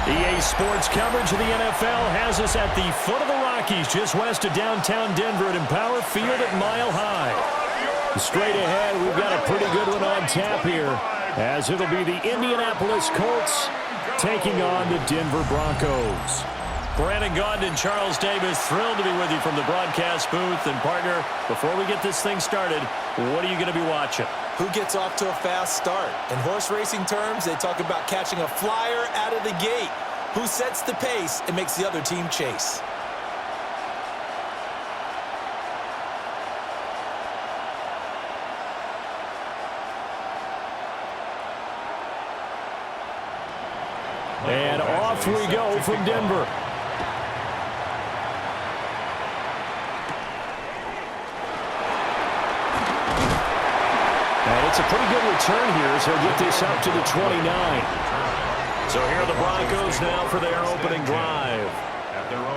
EA Sports coverage of the NFL has us at the foot of the Rockies, just west of downtown Denver at Empower Field at Mile High. Straight ahead, we've got a pretty good one on tap here, as it'll be the Indianapolis Colts taking on the Denver Broncos. Brandon Gaudin and Charles Davis, thrilled to be with you from the broadcast booth. And, partner, before we get this thing started, what are you going to be watching? Who gets off to a fast start? In horse racing terms, they talk about catching a flyer out of the gate. Who sets the pace and makes the other team chase? And off we go from Denver. And it's a pretty good return here as he'll get this up to the 29. So here are the Broncos now for their opening drive.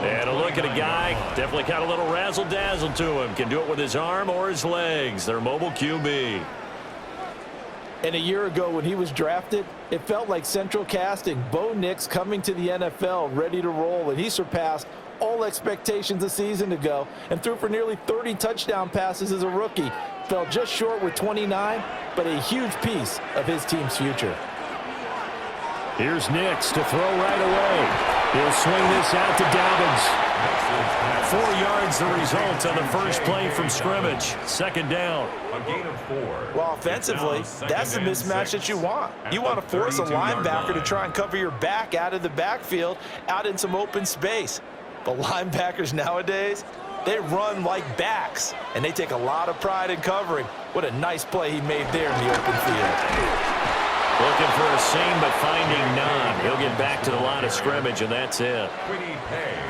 And a look at a guy, definitely got a little razzle-dazzle to him. Can do it with his arm or his legs. Their mobile QB. And a year ago when he was drafted, it felt like central casting. Bo Nix coming to the NFL ready to roll, and he surpassed all expectations a season ago and threw for nearly 30 touchdown passes as a rookie. Fell just short with 29, but a huge piece of his team's future. Here's Nix to throw right away. He'll swing this out to Dobbins. 4 yards the result on the first play from scrimmage. Second down. A gain of 4. Well, offensively, that's the mismatch that you want. You want to force a linebacker to try and cover your back out of the backfield, out in some open space. But linebackers nowadays, they run like backs, and they take a lot of pride in covering. What a nice play he made there in the open field. Looking for a seam, but finding none. He'll get back to the line of scrimmage, and that's it.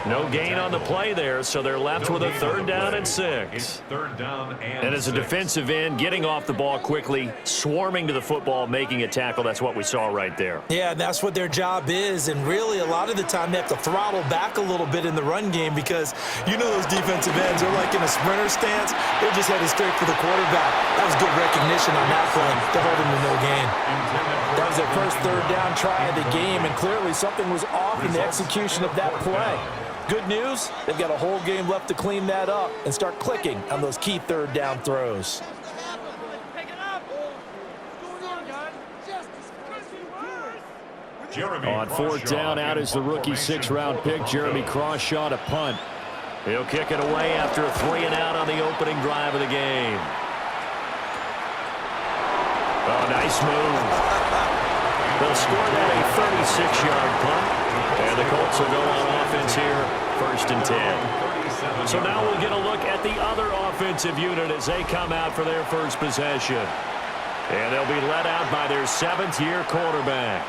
No gain on the play there, so they're left with a 3rd down and 6. And as a defensive end, getting off the ball quickly, swarming to the football, making a tackle, that's what we saw right there. Yeah, and that's what their job is, and really a lot of the time they have to throttle back a little bit in the run game because you know those defensive ends are like in a sprinter stance. They're just headed straight for the quarterback. That was good recognition on that play to hold him to no gain. That was their first 3rd down try of the game, and clearly something was off in the execution of that play. Good news, they've got a whole game left to clean that up and start clicking on those key 3rd down throws. On 4th down, out is the rookie 6th-round pick, Jeremy Crawshaw, to punt. He'll kick it away after a 3-and-out on the opening drive of the game. Oh, nice move. They'll score that a 36-yard punt. And the Colts will go on offense here, 1st and 10. So now we'll get a look at the other offensive unit as they come out for their first possession. And they'll be led out by their 7th-year quarterback.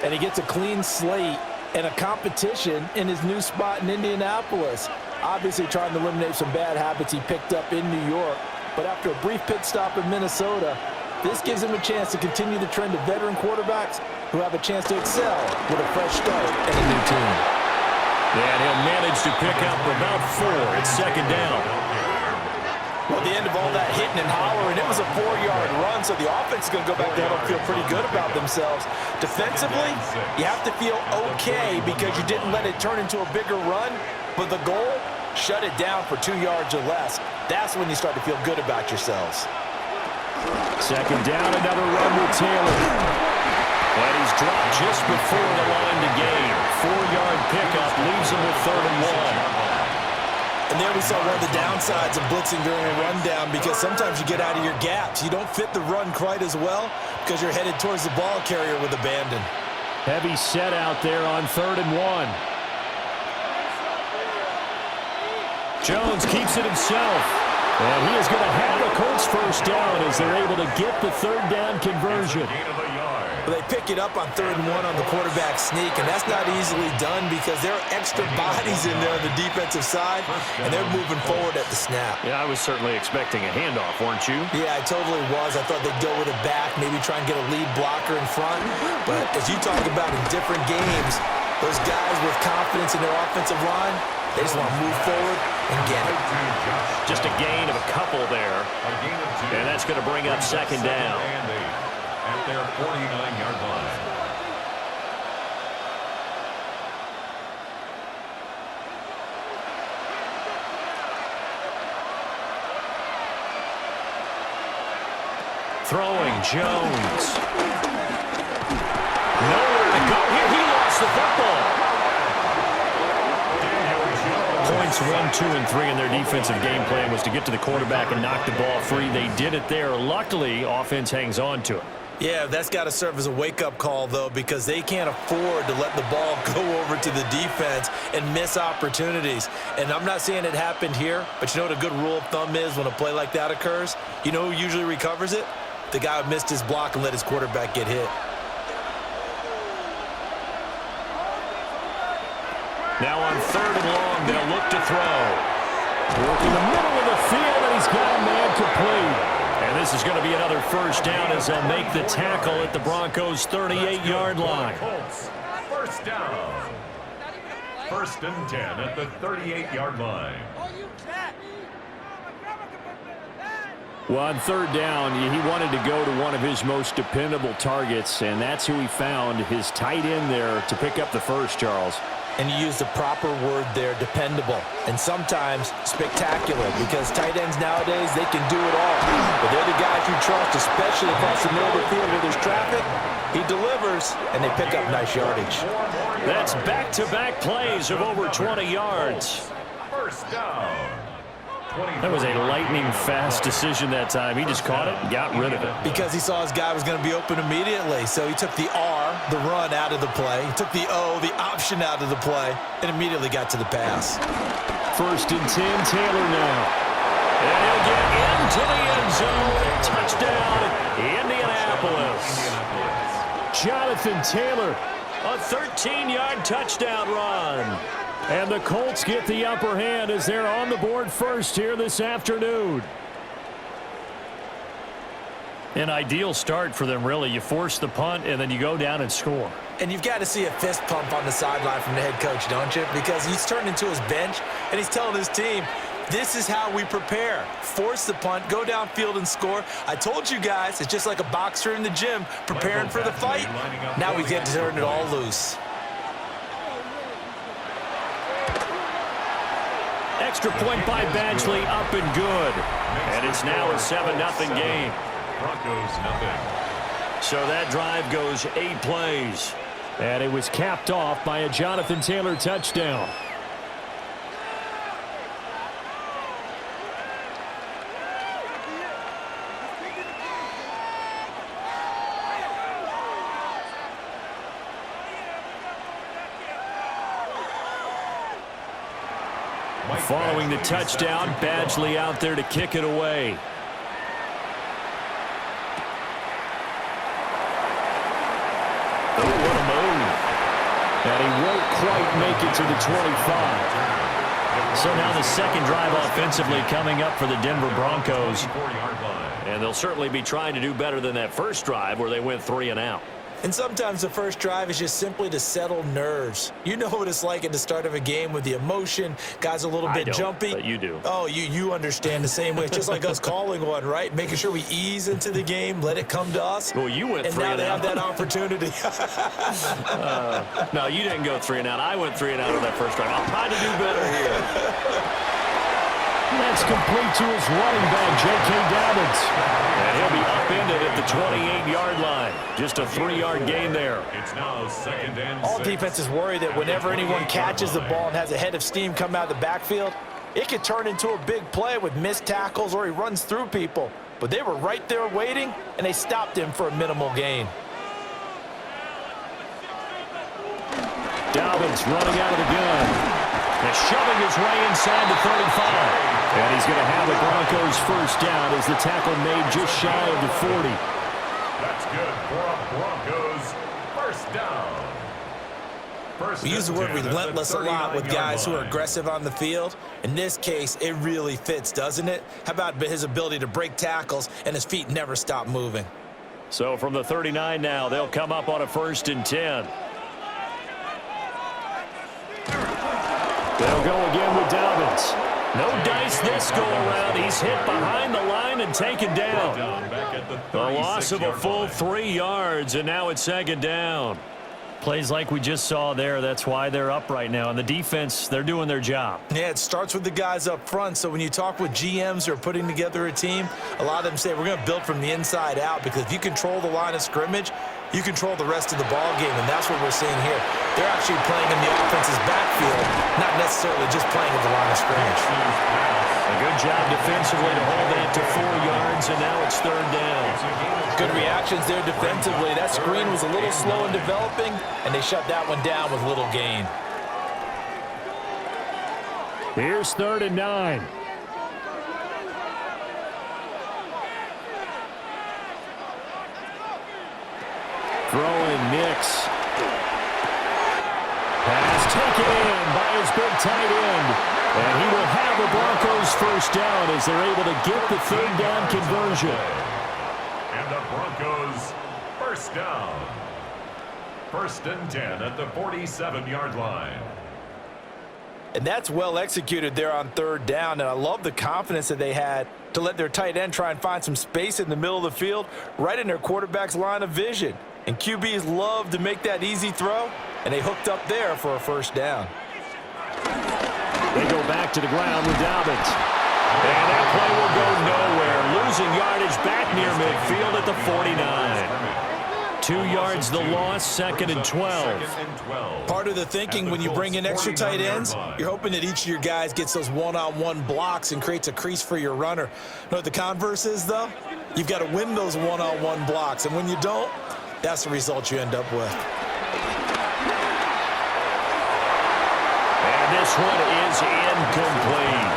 And he gets a clean slate and a competition in his new spot in Indianapolis. Obviously trying to eliminate some bad habits he picked up in New York. But after a brief pit stop in Minnesota, this gives him a chance to continue the trend of veteran quarterbacks who have a chance to excel with a fresh start and a new team. And he'll manage to pick up about 4 at 2nd down. Well, at the end of all that hitting and hollering, it was a 4-yard run, so the offense is going to go back there and feel pretty good about themselves. Defensively, you have to feel okay because you didn't let it turn into a bigger run, but the goal, shut it down for 2 yards or less. That's when you start to feel good about yourselves. 2nd down, another run with Taylor. And he's dropped just before the line to gain. 4-yard pickup leaves him with 3rd and 1. And there we saw one of the downsides of blitzing during a rundown because sometimes you get out of your gaps. You don't fit the run quite as well because you're headed towards the ball carrier with abandon. Heavy set out there on 3rd and 1. Jones keeps it himself. And he is going to have the Colts first down as they're able to get the 3rd down conversion. Well, they pick it up on 3rd and 1 on the quarterback sneak, and that's not easily done because there are extra bodies in there on the defensive side, and they're moving forward at the snap. Yeah, I was certainly expecting a handoff, weren't you? Yeah, I totally was. I thought they'd go with a back, maybe try and get a lead blocker in front. But as you talk about in different games, those guys with confidence in their offensive line, they just want to move forward and get it. Just a gain of a couple there. And that's going to bring up 2nd down. At their 49-yard line. Throwing Jones. Nowhere to go here. He lost the football. Points 1, 2, and 3 in their defensive game plan was to get to the quarterback and knock the ball free. They did it there. Luckily, offense hangs on to it. Yeah, that's got to serve as a wake-up call, though, because they can't afford to let the ball go over to the defense and miss opportunities. And I'm not saying it happened here, but you know what a good rule of thumb is when a play like that occurs? You know who usually recovers it? The guy who missed his block and let his quarterback get hit. Now on 3rd and long, they'll look to throw. Working the middle of the field, and he's got a man complete. And this is going to be another first down as they'll make the tackle at the Broncos' 38-yard line. Colts, first down. 1st and 10 at the 38-yard line. Well, on 3rd down, he wanted to go to one of his most dependable targets, and that's who he found, his tight end there, to pick up the first, Charles. And you use the proper word there, dependable, and sometimes spectacular, because tight ends nowadays, they can do it all. But they're the guys you trust, especially across the middle of the field where there's traffic. He delivers, and they pick up nice yardage. That's back-to-back plays of over 20 yards. First down. That was a lightning-fast decision that time. He just caught it and got rid of it. Because he saw his guy was going to be open immediately. So he took the R, the run, out of the play. He took the O, the option, out of the play, and immediately got to the pass. 1st and 10, Taylor now. And he'll get into the end zone. Touchdown, Indianapolis. Jonathan Taylor, a 13-yard touchdown run. And the Colts get the upper hand as they're on the board first here this afternoon. An ideal start for them, really. You force the punt, and then you go down and score. And you've got to see a fist pump on the sideline from the head coach, don't you? Because he's turned into his bench, and he's telling his team, this is how we prepare. Force the punt, go downfield and score. I told you guys, it's just like a boxer in the gym preparing for the fight. Now we get to turn it all loose. Extra point by Badgley, up and good. And it's now a 7-0 game. Broncos, nothing. So that drive goes 8 plays. And it was capped off by a Jonathan Taylor touchdown. Following the touchdown, Badgley out there to kick it away. Oh, what a move. And he won't quite make it to the 25. So now the second drive offensively coming up for the Denver Broncos. And they'll certainly be trying to do better than that first drive where they went 3 and out. And sometimes the first drive is just simply to settle nerves. You know what it's like at the start of a game with the emotion. Guys a little bit jumpy. But you do. Oh, you understand the same way. It's just like us calling one, right? Making sure we ease into the game, let it come to us. Well, you went 3 and out. And now they have that opportunity. No, you didn't go 3 and out. I went 3 and out on that first drive. I'll try to do better here. That's complete to his running back, J.K. Dobbins. And he'll be upended at the 28-yard line. Just a 3-yard gain there. It's now 2nd and 6. All defenses worry that whenever anyone catches the ball and has a head of steam come out of the backfield, it could turn into a big play with missed tackles or he runs through people. But they were right there waiting, and they stopped him for a minimal gain. Dobbins running out of the gun. And shoving his way inside the 35. And he's going to have the Broncos first down as the tackle made just shy of the 40. That's good for a Broncos first down. We use the word relentless a lot with guys who are aggressive on the field. In this case, it really fits, doesn't it? How about his ability to break tackles and his feet never stop moving? So from the 39 now, they'll come up on a 1st and 10. They'll go again with Dobbins. No dice this go around. He's hit behind the line and taken down. A loss of a full 3 yards, and now it's 2nd down. Plays like we just saw there. That's why they're up right now. And the defense, they're doing their job. Yeah, it starts with the guys up front. So when you talk with GMs who are putting together a team, a lot of them say we're going to build from the inside out, because if you control the line of scrimmage, you control the rest of the ball game, and that's what we're seeing here. They're actually playing in the offense's backfield, not necessarily just playing at the line of scrimmage. A good job defensively to hold that to 4 yards, and now it's 3rd down. Good reactions there defensively. That screen was a little slow in developing, and they shut that one down with little gain. Here's 3rd and 9. Throwing Nix. Pass taken in by his big tight end. And he will have the Broncos 1st down as they're able to get the 3rd down conversion. And the Broncos 1st down. 1st and 10 at the 47-yard line. And that's well executed there on 3rd down, and I love the confidence that they had to let their tight end try and find some space in the middle of the field, right in their quarterback's line of vision. And QBs love to make that easy throw, and they hooked up there for a 1st down. They go back to the ground with Dobbins. And that play will go nowhere. Losing yardage back near midfield at the 49. 2 yards the loss, 2nd and 12. Part of the thinking when you bring in extra tight ends, you're hoping that each of your guys gets those one-on-one blocks and creates a crease for your runner. You know what the converse is, though? You've got to win those one-on-one blocks, and when you don't, that's the result you end up with. And this one is incomplete.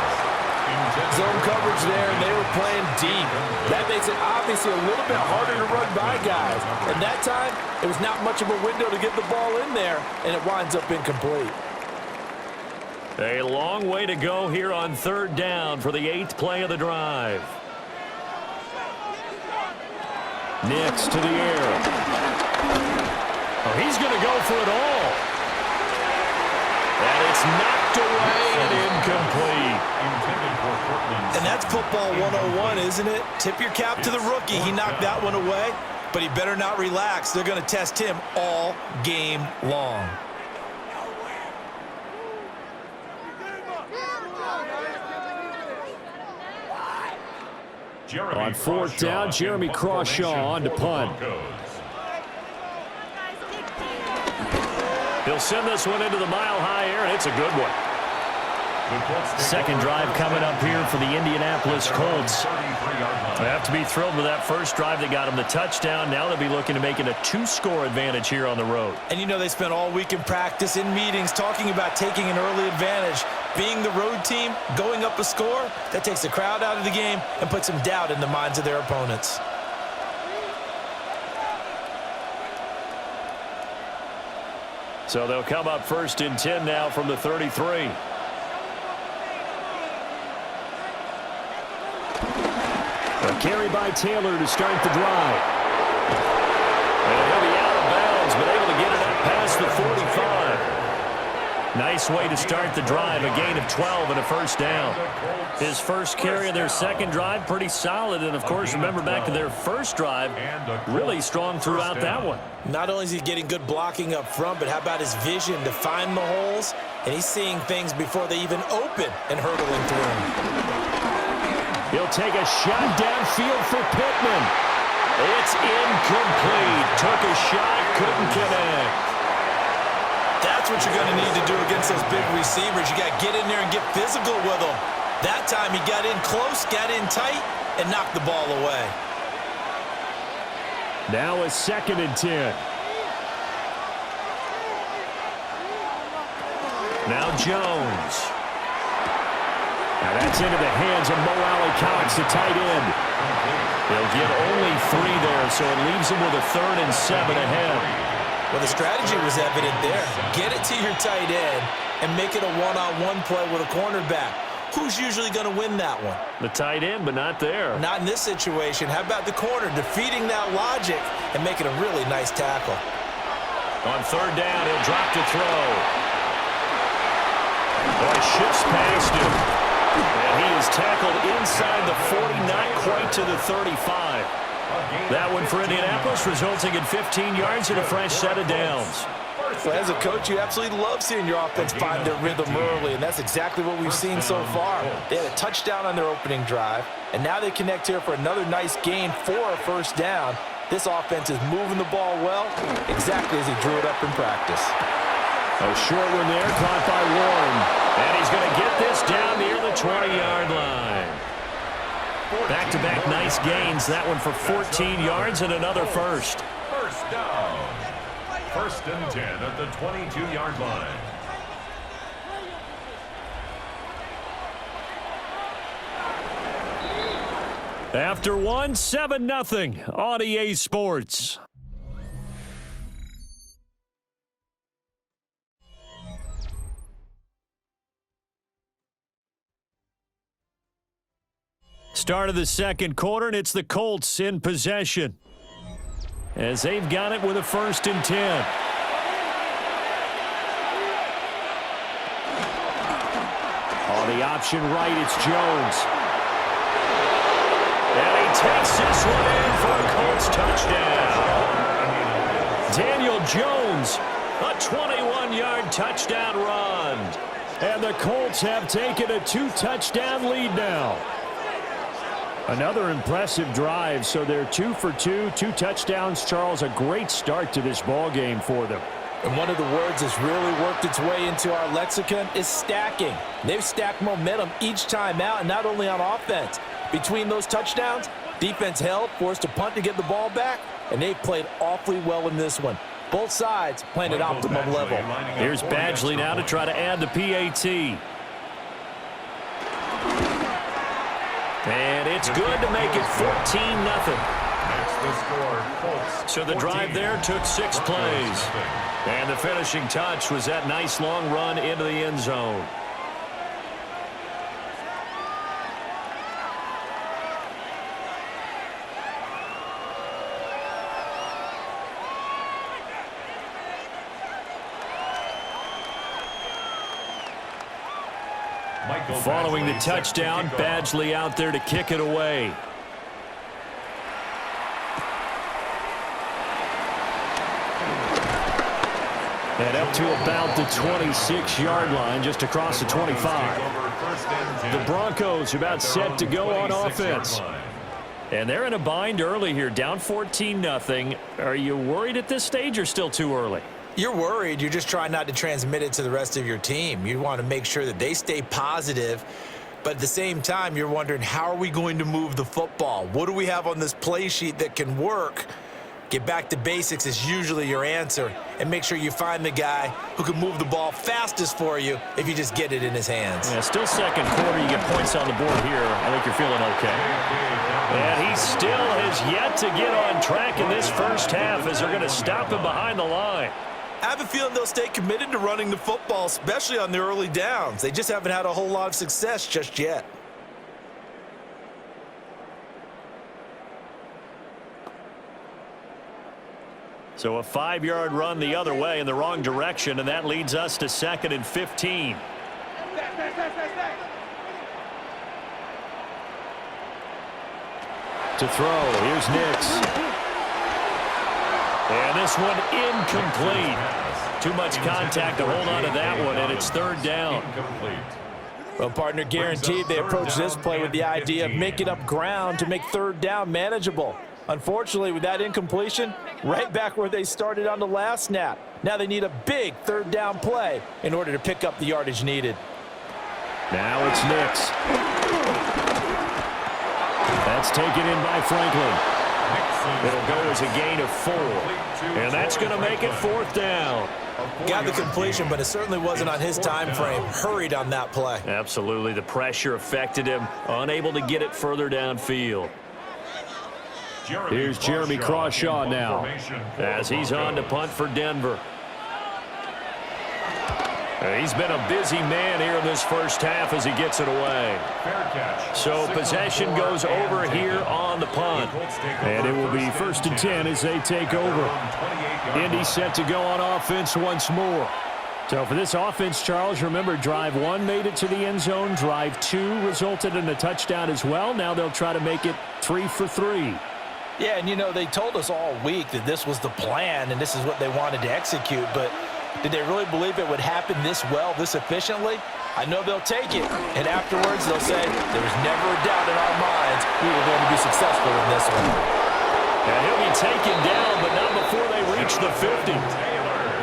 Zone coverage there, and they were playing deep. That makes it obviously a little bit harder to run by guys. And that time, it was not much of a window to get the ball in there, and it winds up incomplete. A long way to go here on 3rd down for the 8th play of the drive. Nix to the air. Oh, he's going to go for it all. And it's knocked away and incomplete. And that's football 101, isn't it? Tip your cap to the rookie. He knocked that one away, but he better not relax. They're going to test him all game long. On 4th down, Jeremy Crawshaw on to punt. He'll send this one into the mile-high air, and it's a good one. 2nd drive coming up here for the Indianapolis Colts. They have to be thrilled with that 1st drive that got them the touchdown. Now they'll be looking to make it a 2-score advantage here on the road. And you know they spent all week in practice, in meetings, talking about taking an early advantage. Being the road team, going up a score, that takes the crowd out of the game and puts some doubt in the minds of their opponents. So they'll come up 1st and 10 now from the 33. A carry by Taylor to start the drive. And he'll be out of bounds, but able to get it up past the 45. Nice way to start the drive, a gain of 12 and a 1st down. His 1st carry of their 2nd drive, pretty solid. And, of course, remember back to their 1st drive, really strong throughout that one. Not only is he getting good blocking up front, but how about his vision to find the holes? And he's seeing things before they even open and hurdling through them. He'll take a shot downfield for Pittman. It's incomplete. Took a shot, couldn't connect. That's what you're going to need to do against those big receivers. You got to get in there and get physical with them. That time he got in close, got in tight, and knocked the ball away. Now a 2nd and 10. Now Jones. Now that's into the hands of Mo Alley-Cox, the tight end. They'll get only 3 there, so it leaves him with a 3rd and 7 ahead. Well, the strategy was evident there. Get it to your tight end and make it a one-on-one play with a cornerback. Who's usually going to win that one? The tight end, but not there. Not in this situation. How about the corner defeating that logic and making a really nice tackle? On 3rd down, he'll drop to throw. Boy, shifts past him. And he is tackled inside the 40, not quite to the 35. That one for Indianapolis, resulting in 15 yards and a fresh set of downs. Well, as a coach, you absolutely love seeing your offense find their rhythm early, and that's exactly what we've seen so far. They had a touchdown on their opening drive, and now they connect here for another nice gain for a first down. This offense is moving the ball well, exactly as he drew it up in practice. A short one there, caught by Warren. And he's going to get this down near the 20-yard line. Back-to-back nice gains. That one for 14 yards and another first. First down. First and 10 at the 22-yard line. After one, 7-0 on EA Sports. Start of the second quarter, and it's the Colts in possession as they've got it with a 1st and 10. On the option right, it's Jones. And he takes this one in for a Colts touchdown. Daniel Jones, a 21-yard touchdown run. And the Colts have taken a 2-touchdown lead now. Another impressive drive, so they're 2 for 2, 2 touchdowns. Charles, a great start to this ball game for them. And one of the words that's really worked its way into our lexicon is stacking. They've stacked momentum each time out, and not only on offense. Between those touchdowns, defense held, forced to punt to get the ball back, and they've played awfully well in this one. Both sides playing at optimum level. Here's Badgley now to try to add the PAT. And it's good to make it 14-0. So the drive there took 6 plays. And the finishing touch was that nice long run into the end zone. Following the touchdown, Badgley out there to kick it away. And up to about the 26-yard line, just across the 25. The Broncos are about set to go on offense. And they're in a bind early here, down 14-0. Are you worried at this stage or still too early? You're worried. You're just trying not to transmit it to the rest of your team. You want to make sure that they stay positive. But at the same time, you're wondering, how are we going to move the football? What do we have on this play sheet that can work? Get back to basics is usually your answer. And make sure you find the guy who can move the ball fastest for you if you just get it in his hands. Yeah, still second quarter. You get points on the board here. I think you're feeling okay. And he still has yet to get on track in this first half as they're going to stop him behind the line. I have a feeling they'll stay committed to running the football, especially on the early downs. They just haven't had a whole lot of success just yet. So a 5-yard run the other way in the wrong direction, and that leads us to 2nd and 15. To throw, here's Nix. And this one incomplete. Too much contact to hold on to that one, and it's 3rd down. Well, partner, guaranteed they approach this play with the idea of making up ground to make 3rd down manageable. Unfortunately, with that incompletion, right back where they started on the last snap. Now they need a big 3rd down play in order to pick up the yardage needed. Now it's Nix. That's taken in by Franklin. It'll go as a gain of 4. And that's going to make it 4th down. Got the completion, but it certainly wasn't on his time frame. Hurried on that play. Absolutely. The pressure affected him. Unable to get it further downfield. Here's Jeremy Crawshaw now as he's on to punt for Denver. He's been a busy man here in this first half as he gets it away. So possession goes over here on the punt. And it will be 1st and 10 as they take over. Indy set to go on offense once more. So for this offense, Charles, remember, drive 1 made it to the end zone. Drive 2 resulted in a touchdown as well. Now they'll try to make it 3 for 3. Yeah, and you know, they told us all week that this was the plan and this is what they wanted to execute, but Did they really believe it would happen this well, this efficiently? I know they'll take it, and afterwards they'll say, there was never a doubt in our minds we were going to be successful in this one. And he'll be taken down, but not before they reach the 50.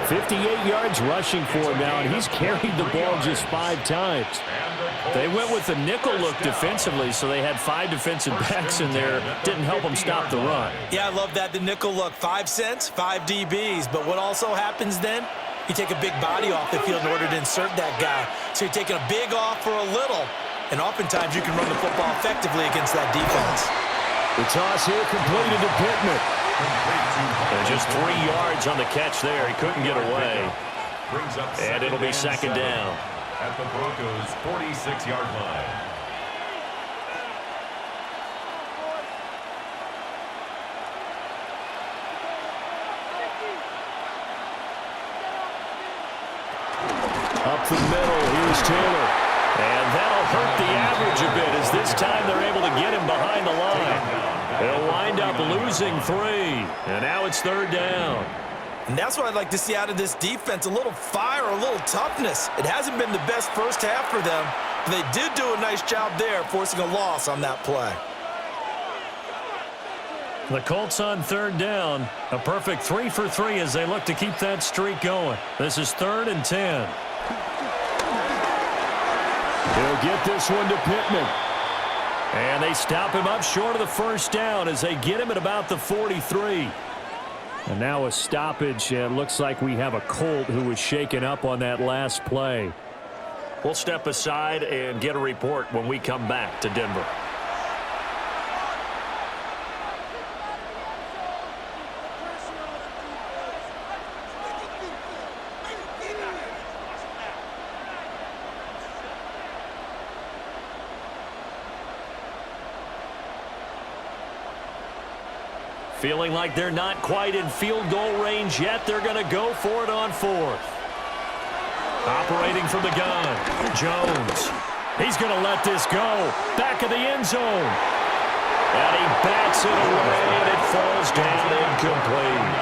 58 yards rushing for him now, and he's carried the ball just 5 times. They went with the nickel look defensively, so they had 5 defensive backs in there. Didn't help them stop the run. Yeah, I love that, the nickel look. 5 cents, 5 DBs. But what also happens then? You take a big body off the field in order to insert that guy. So you're taking a big off for a little. And oftentimes you can run the football effectively against that defense. The toss here completed to Pittman. And just 3 yards on the catch there. He couldn't get away. And it'll be second down. At the Broncos' 46-yard line. Up the middle, here's Taylor. And that'll hurt the average a bit as this time they're able to get him behind the line. They'll wind up losing 3. And now it's third down. And that's what I'd like to see out of this defense, a little fire, a little toughness. It hasn't been the best first half for them, but they did do a nice job there forcing a loss on that play. The Colts on third down. A perfect 3 for 3 as they look to keep that streak going. This is 3rd and 10. He'll get this one to Pittman. And they stop him up short of the first down as they get him at about the 43. And now a stoppage. It looks like we have a Colt who was shaken up on that last play. We'll step aside and get a report when we come back to Denver. Feeling like they're not quite in field goal range yet. They're going to go for it on 4th. Operating from the gun, Jones. He's going to let this go. Back of the end zone. And he bats it away, and it falls down incomplete.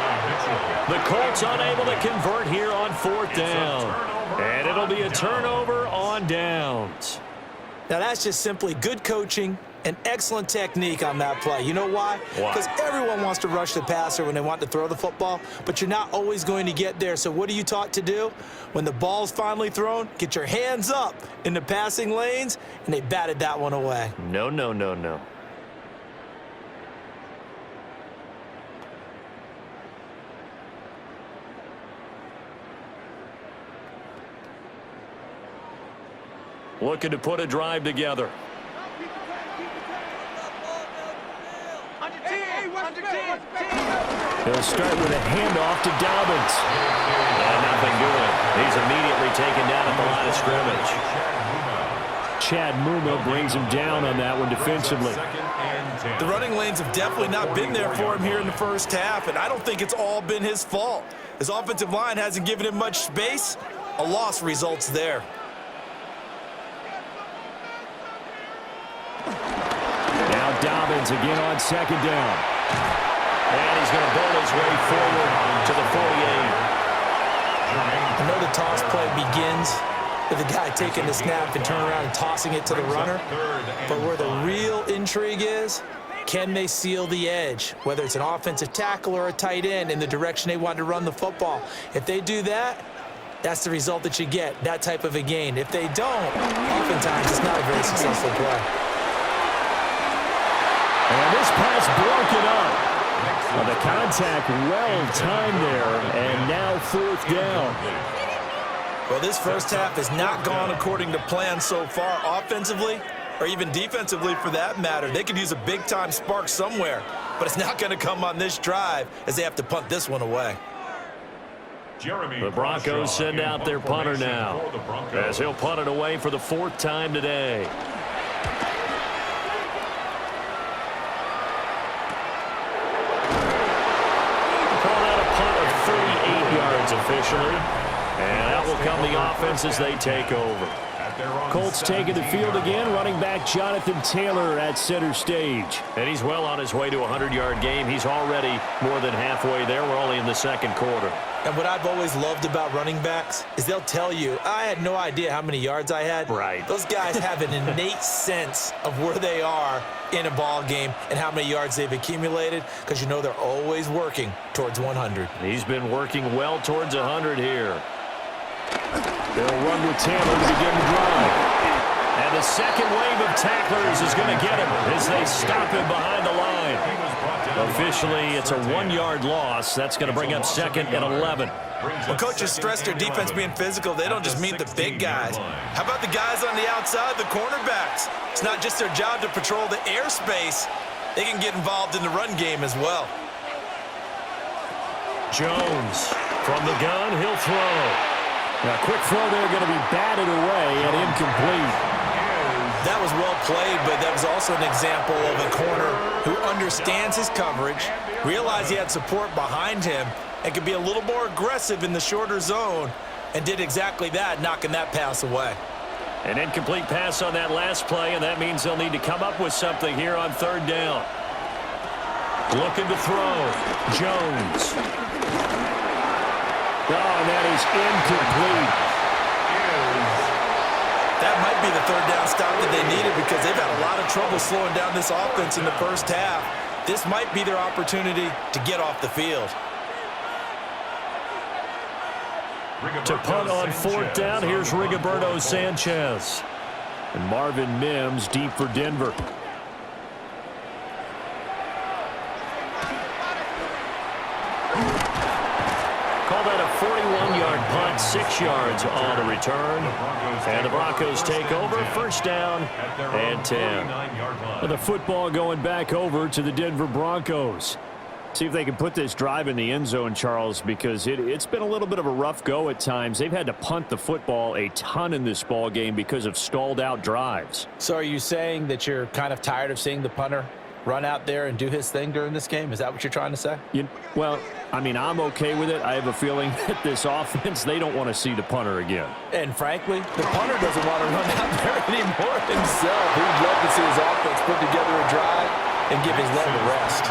The Colts unable to convert here on 4th down. And it'll be a turnover on downs. Now that's just simply good coaching and excellent technique on that play. You know why? Because everyone wants to rush the passer when they want to throw the football, but you're not always going to get there. So what are you taught to do? When the ball's finally thrown, get your hands up in the passing lanes, and they batted that one away. No, no, no, no. Looking to put a drive together. He'll start with a handoff to Dobbins. And nothing doing. He's immediately taken down at the line of scrimmage. Chad Muma brings him down on that one defensively. The running lanes have definitely not been there for him here in the first half, and I don't think it's all been his fault. His offensive line hasn't given him much space. A loss results there. Now Dobbins again on 2nd down. And he's going to bowl his way forward to the 48. I know the toss play begins with the guy taking the snap and turning around and tossing it to the runner. But where the real intrigue is, can they seal the edge, whether it's an offensive tackle or a tight end, in the direction they want to run the football? If they do that, that's the result that you get, that type of a gain. If they don't, oftentimes it's not a very successful play. And this pass broken up. Well, the contact well-timed there, and now 4th down. Well, this first half has not gone according to plan so far offensively, or even defensively for that matter. They could use a big-time spark somewhere, but it's not going to come on this drive as they have to punt this one away. The Broncos send out their punter now, as he'll punt it away for the 4th time today. Officially, and that will come the offense as they take over. Colts taking the field again, running back Jonathan Taylor at center stage. And he's well on his way to a 100-yard game. He's already more than halfway there. We're only in the 2nd quarter. And what I've always loved about running backs is they'll tell you, I had no idea how many yards I had. Right. Those guys have an innate sense of where they are in a ball game and how many yards they've accumulated, because you know they're always working towards 100. He's been working well towards 100 here. They'll run with Taylor to begin the drive. And the second wave of tacklers is going to get him as they stop him behind the line. Officially, it's a 1-yard loss. That's going to bring up second and 11. When coaches stress their defense being physical, they don't just mean the big guys. How about the guys on the outside, the cornerbacks? It's not just their job to patrol the airspace. They can get involved in the run game as well. Jones from the gun, he'll throw. Now, quick throw there, going to be batted away and incomplete. That was well played, but that was also an example of a corner who understands his coverage, realized he had support behind him, and could be a little more aggressive in the shorter zone, and did exactly that, knocking that pass away. An incomplete pass on that last play, and that means they'll need to come up with something here on third down. Looking to throw. Jones. Oh, and that is incomplete. That might be the third down stop that they needed, because they've had a lot of trouble slowing down this offense in the first half. This might be their opportunity to get off the field. To punt on fourth down, here's Rigoberto Sanchez. And Marvin Mims deep for Denver. Call that a 41-yard punt, 6 yards on the return. And the Broncos take over, first down and 10. Well, the football going back over to the Denver Broncos. See if they can put this drive in the end zone, Charles, because it's been a little bit of a rough go at times. They've had to punt the football a ton in this ball game because of stalled-out drives. So are you saying that you're kind of tired of seeing the punter run out there and do his thing during this game? Is that what you're trying to say? Well, I mean, I'm okay with it. I have a feeling that this offense, they don't want to see the punter again. And frankly, the punter doesn't want to run out there anymore himself. He'd love to see his offense put together a drive and give his leg a rest.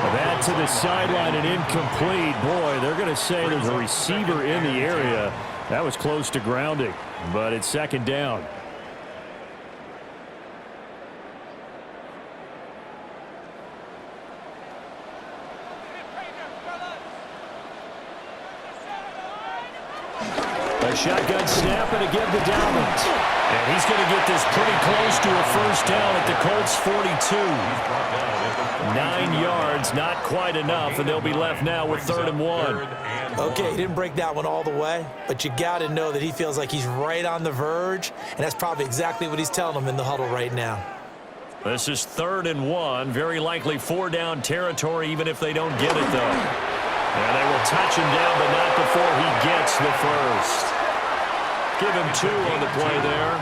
That to the sideline and incomplete. Boy, they're going to say there's a receiver in the area. That was close to grounding, but it's second down. A shotgun snap and again to Dalvin. And he's going to get this pretty close to a first down at the Colts 42. 9 yards, not quite enough, and they'll be left now with 3rd and 1. Okay, he didn't break that one all the way, but you got to know that he feels like he's right on the verge, and that's probably exactly what he's telling them in the huddle right now. This is 3rd and 1, very likely 4-down territory, even if they don't get it, though. And they will touch him down, but not before he gets the first. Give him 2 on the play there,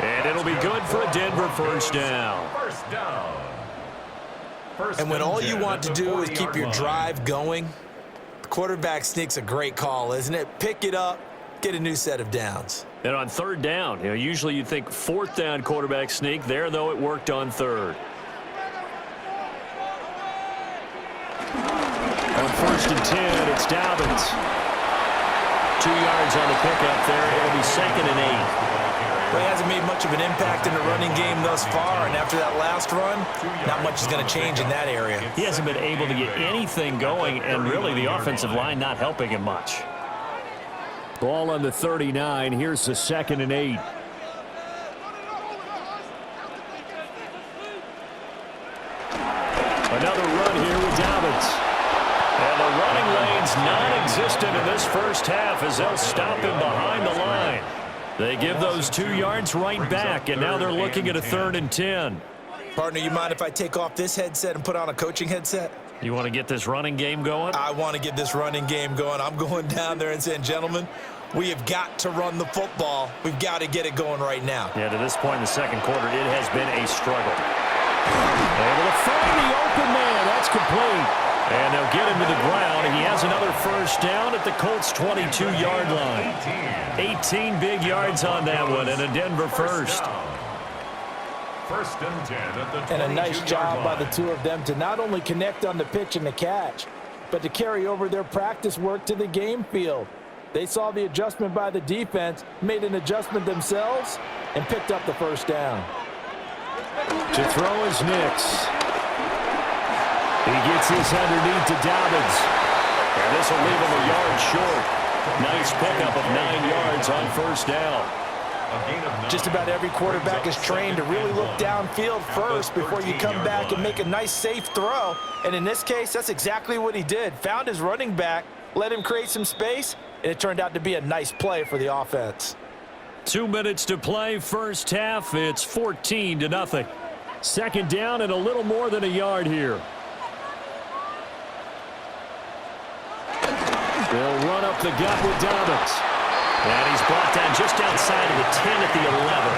and it'll be good for a Denver first down. First down. And when all you want to do is keep your drive going, the quarterback sneak's a great call, isn't it? Pick it up, get a new set of downs. And on 3rd down, usually you'd think 4th down quarterback sneak. There, though, it worked on 3rd. On 1st and 10, it's Dobbins. 2 yards on the pickup there. It'll be 2nd and 8. Well, he hasn't made much of an impact in the running game thus far, and after that last run, not much is going to change in that area. He hasn't been able to get anything going, and really the offensive line not helping him much. Ball on the 39. Here's the 2nd and 8. Another run here with Dobbins. And the running lane's non-existent in this first half as they'll stop him behind the line. They give those 2 yards right back, and now they're looking at a 3rd and 10. Partner, you mind if I take off this headset and put on a coaching headset? You want to get this running game going? I want to get this running game going. I'm going down there and saying, gentlemen, we have got to run the football. We've got to get it going right now. Yeah, to this point in the second quarter, it has been a struggle. Able to find the open man. That's complete. And they'll get him to the ground. He has another first down at the Colts' 22-yard line. 18 big yards on that one, and a Denver first. First and 10 at the 22-yard line. And a nice job by the two of them to not only connect on the pitch and the catch, but to carry over their practice work to the game field. They saw the adjustment by the defense, made an adjustment themselves, and picked up the first down. To throw is Nix. He gets this underneath to Dobbins. And this will leave him a yard short. Nice pickup of 9 yards on first down. Just about every quarterback is trained to really look downfield first before you come back and make a nice, safe throw. And in this case, that's exactly what he did. Found his running back, let him create some space, and it turned out to be a nice play for the offense. 2 minutes to play, first half. It's 14-0. Second down and a little more than a yard here. They'll run up the gut with Dobbins. And he's brought down just outside of the 10 at the 11.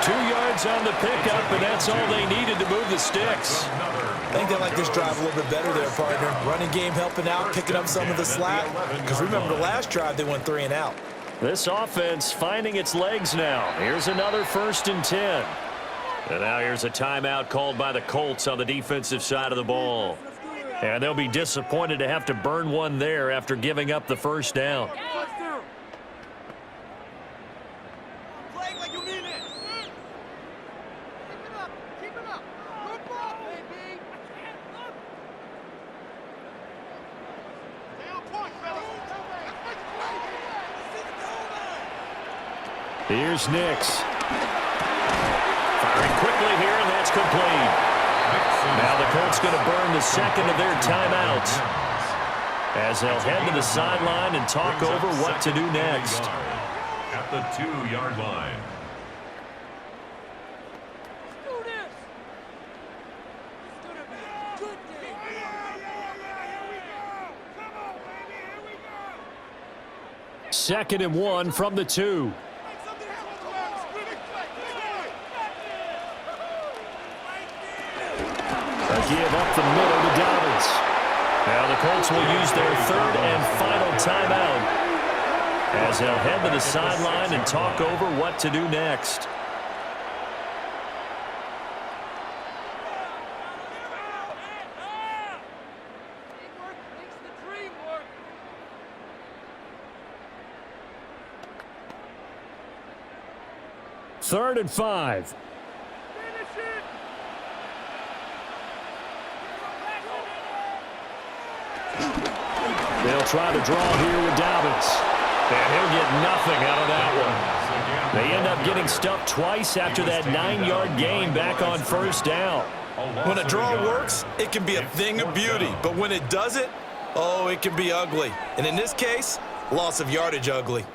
2 yards on the pickup, and that's all they needed to move the sticks. I think they like this drive a little bit better there, partner. Running game helping out, picking up some of the slack. Because remember the last drive, they went 3 and out. This offense finding its legs now. Here's another 1st and 10. And now here's a timeout called by the Colts on the defensive side of the ball. And they'll be disappointed to have to burn one there after giving up the first down. Here's Nix. Firing quickly here, and that's complete. Now the Colts going to burn the second of their timeouts as they'll head to the sideline and talk over what to do next. At the 2-yard line. Second and 1 from the 2. Give up the middle to Dobbins. Now the Colts will use their 3rd and final timeout as they'll head to the sideline and talk over what to do next. Third and 5. They'll try to draw here with Dobbins. And he'll get nothing out of that one. They end up getting stuffed twice after that 9-yard gain back on first down. When a draw works, it can be a thing of beauty. But when it doesn't, oh, it can be ugly. And in this case, loss of yardage ugly.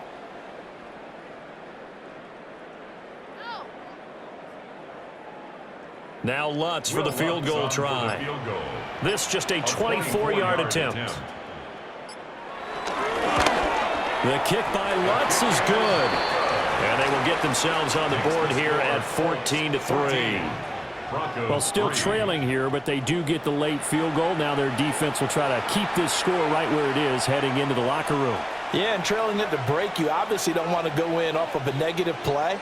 Now Lutz for the field goal try. This just a 24-yard attempt. The kick by Lutz is good. And they will get themselves on the board here at 14-3. Well, still trailing here, but they do get the late field goal. Now their defense will try to keep this score right where it is heading into the locker room. Yeah, and trailing at the break, you obviously don't want to go in off of a negative play.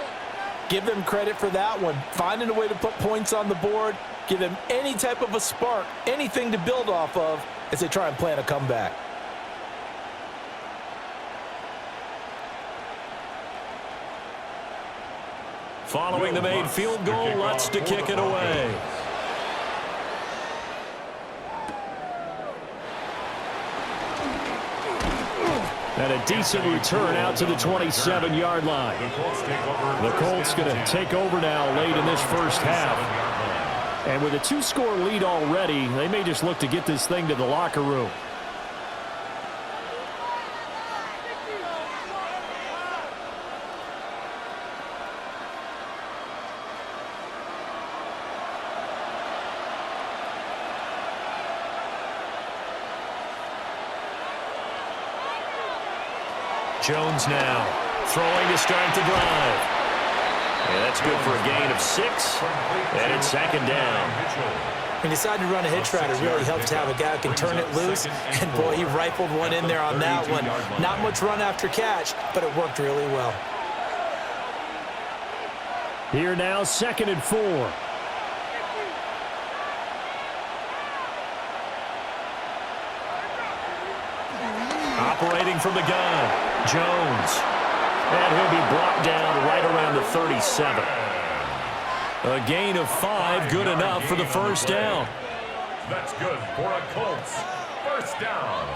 Give them credit for that one. Finding a way to put points on the board. Give them any type of a spark, anything to build off of as they try and plan a comeback. Following the made field goal, Lutz to kick it away. And a decent return out to the 27-yard line. The Colts going to take over now late in this first half. And with a 2-score lead already, they may just look to get this thing to the locker room. Jones now throwing to start the drive. And that's good for a gain of 6. And it's second down. He decided to run a hitch route. It really helps to have a guy who can turn it loose. And, boy, he rifled one in there on that one. Not much run after catch, but it worked really well. Here now, 2nd and 4. Operating from the gun, Jones. And he'll be brought down right around the 37. A gain of 5, good enough for the first down. That's good for a Colts. First down.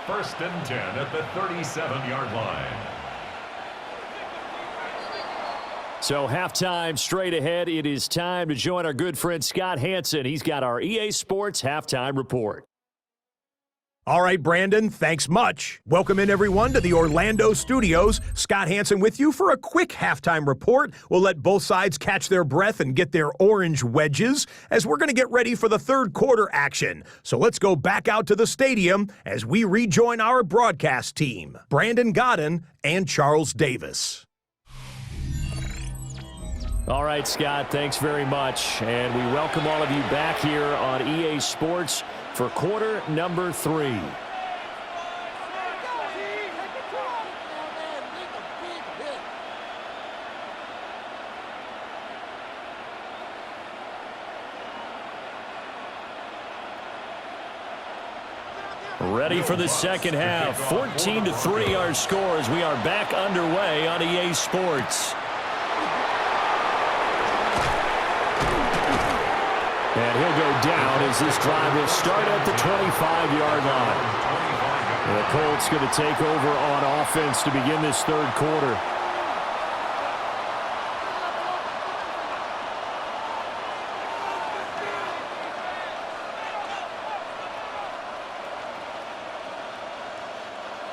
1st and 10 at the 37-yard line. So halftime straight ahead. It is time to join our good friend Scott Hanson. He's got our EA Sports halftime report. All right, Brandon, thanks much. Welcome in, everyone, to the Orlando studios. Scott Hanson with you for a quick halftime report. We'll let both sides catch their breath and get their orange wedges as we're going to get ready for the third quarter action. So let's go back out to the stadium as we rejoin our broadcast team, Brandon Godden and Charles Davis. All right, Scott, thanks very much. And we welcome all of you back here on EA Sports for quarter number 3. Ready for the second half. 14-3 our score as we are back underway on EA Sports. And he'll go down as this drive will start at the 25-yard line. And the Colts going to take over on offense to begin this third quarter.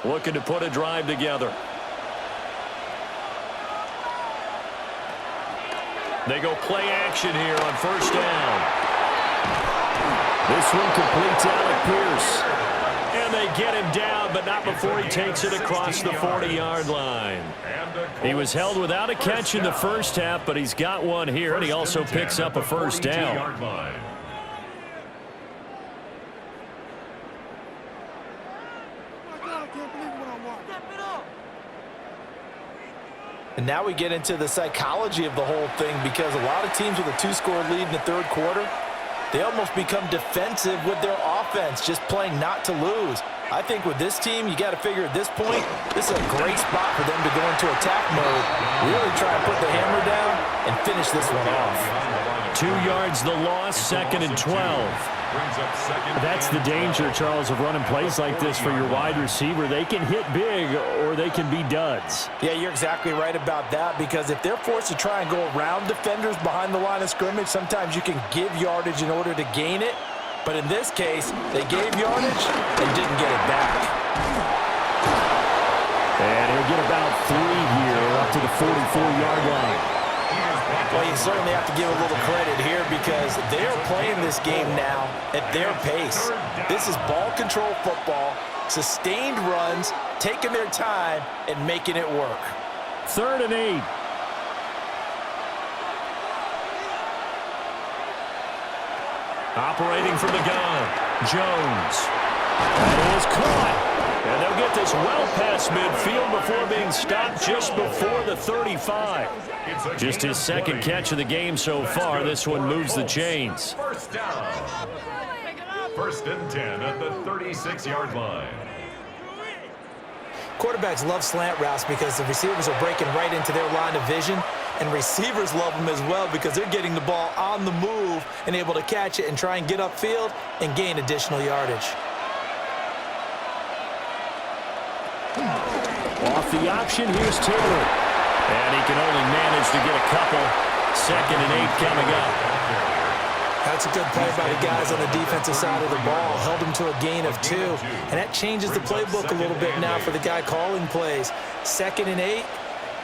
Looking to put a drive together. They go play action here on first down. This one completes Alec Pierce. And they get him down, but not before he takes it across the 40-yard line. He was held without a catch in the first half, but he's got one here, and he also picks up a first down. And now we get into the psychology of the whole thing, because a lot of teams with a 2-score lead in the third quarter, they almost become defensive with their offense, just playing not to lose. I think with this team, you got to figure at this point, this is a great spot for them to go into attack mode, really try and put the hammer down and finish this one off. 2 yards the loss, 2nd and 12. That's the danger, Charles, of running plays like this for your wide receiver. They can hit big or they can be duds. Yeah, you're exactly right about that, because if they're forced to try and go around defenders behind the line of scrimmage, sometimes you can give yardage in order to gain it. But in this case, they gave yardage and didn't get it back. And he'll get about 3 here up to the 44-yard line. Well, you certainly have to give a little credit here, because they're playing this game now at their pace. This is ball control football, sustained runs, taking their time and making it work. 3rd and 8. Operating from the gun, Jones. That is caught. And they'll get this well past midfield before being stopped just before the 35. Just his second catch of the game so far. This one moves the chains. First down. 1st and 10 at the 36-yard line. Quarterbacks love slant routes because the receivers are breaking right into their line of vision, and receivers love them as well because they're getting the ball on the move and able to catch it and try and get upfield and gain additional yardage. Off the option, here's Taylor. And he can only manage to get a couple. 2nd and 8 coming up. That's a good play by the guys on the defensive side of the ball. Held him to a gain of 2. And that changes the playbook a little bit now for the guy calling plays. 2nd and 8.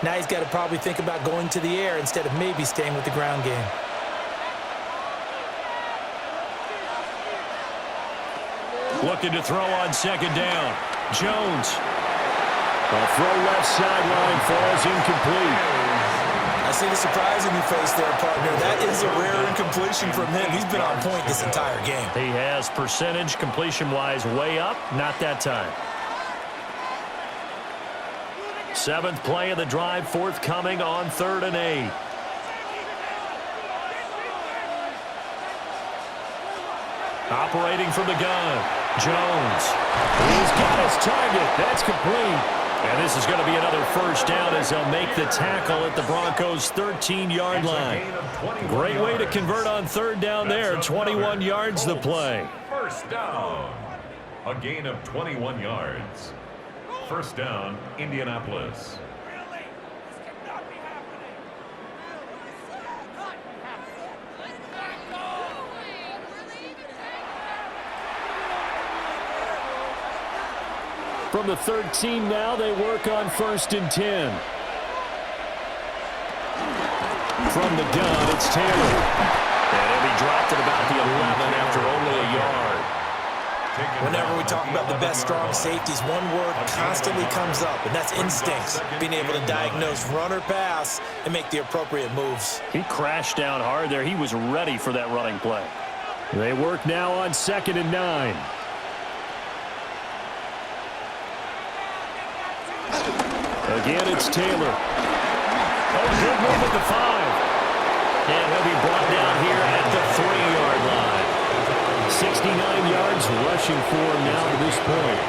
Now he's got to probably think about going to the air instead of maybe staying with the ground game. Looking to throw on 2nd down. Jones. A throw left sideline falls incomplete. I see the surprise in your face there, partner. That is a rare incompletion from him. He's been on point this entire game. He has percentage completion-wise way up. Not that time. 7th play of the drive, forthcoming on 3rd and 8. Operating from the gun, Jones. He's got his target. That's complete. And this is going to be another first down as they'll make the tackle at the Broncos' 13-yard line. Great way to convert on third down there. 21 yards the play. First down. A gain of 21 yards. First down, Indianapolis. From the 13 now, they work on 1st and 10. From the gun, it's Taylor. And he'll be dropped at about the 11 after only a yard. Whenever we talk about the best strong safeties, one word constantly comes up, and that's instincts. Being able to diagnose run or pass and make the appropriate moves. He crashed down hard there. He was ready for that running play. They work now on 2nd and 9. Again, it's Taylor. Oh, good move at the 5. And he'll be brought down here at the 3-yard line. 69 yards rushing for him now to this point.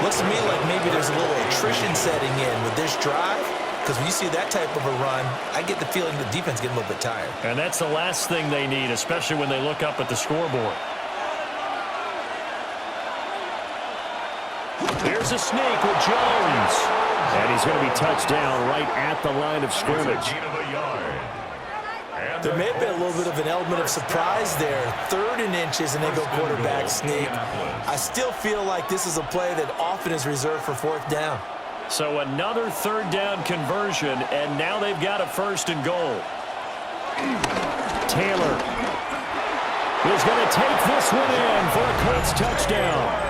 Looks to me like maybe there's a little attrition setting in with this drive, because when you see that type of a run, I get the feeling the defense getting a little bit tired. And that's the last thing they need, especially when they look up at the scoreboard. There's a sneak with Jones. And he's going to be touched down right at the line of scrimmage. There may have been a little bit of an element of surprise there. 3rd and inches, and they go quarterback sneak. I still feel like this is a play that often is reserved for 4th down. So another 3rd down conversion, and now they've got a 1st and goal. Taylor is going to take this one in for a Colts touchdown.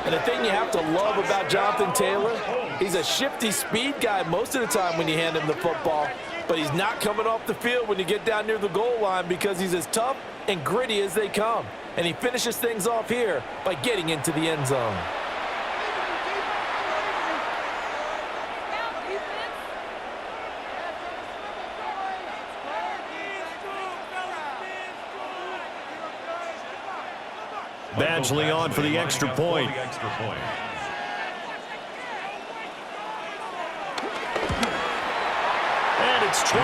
And the thing you have to love about Jonathan Taylor, he's a shifty speed guy most of the time when you hand him the football, but he's not coming off the field when you get down near the goal line because he's as tough and gritty as they come. And he finishes things off here by getting into the end zone. Badgley on for the extra point. And it's 21-3.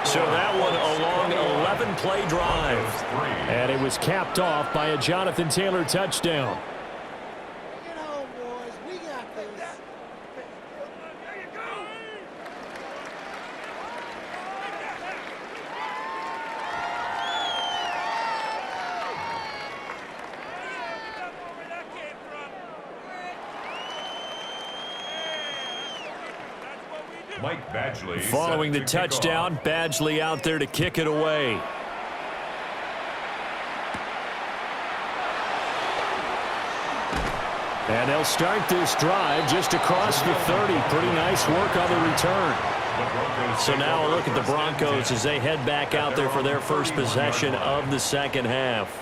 So that one a long 11-play drive. And it was capped off by a Jonathan Taylor touchdown. Mike Badgley following the touchdown, Badgley out there to kick it away. And they'll start this drive just across the 30. Pretty nice work on the return. So now a look at the Broncos as they head back out there for their first possession of the second half.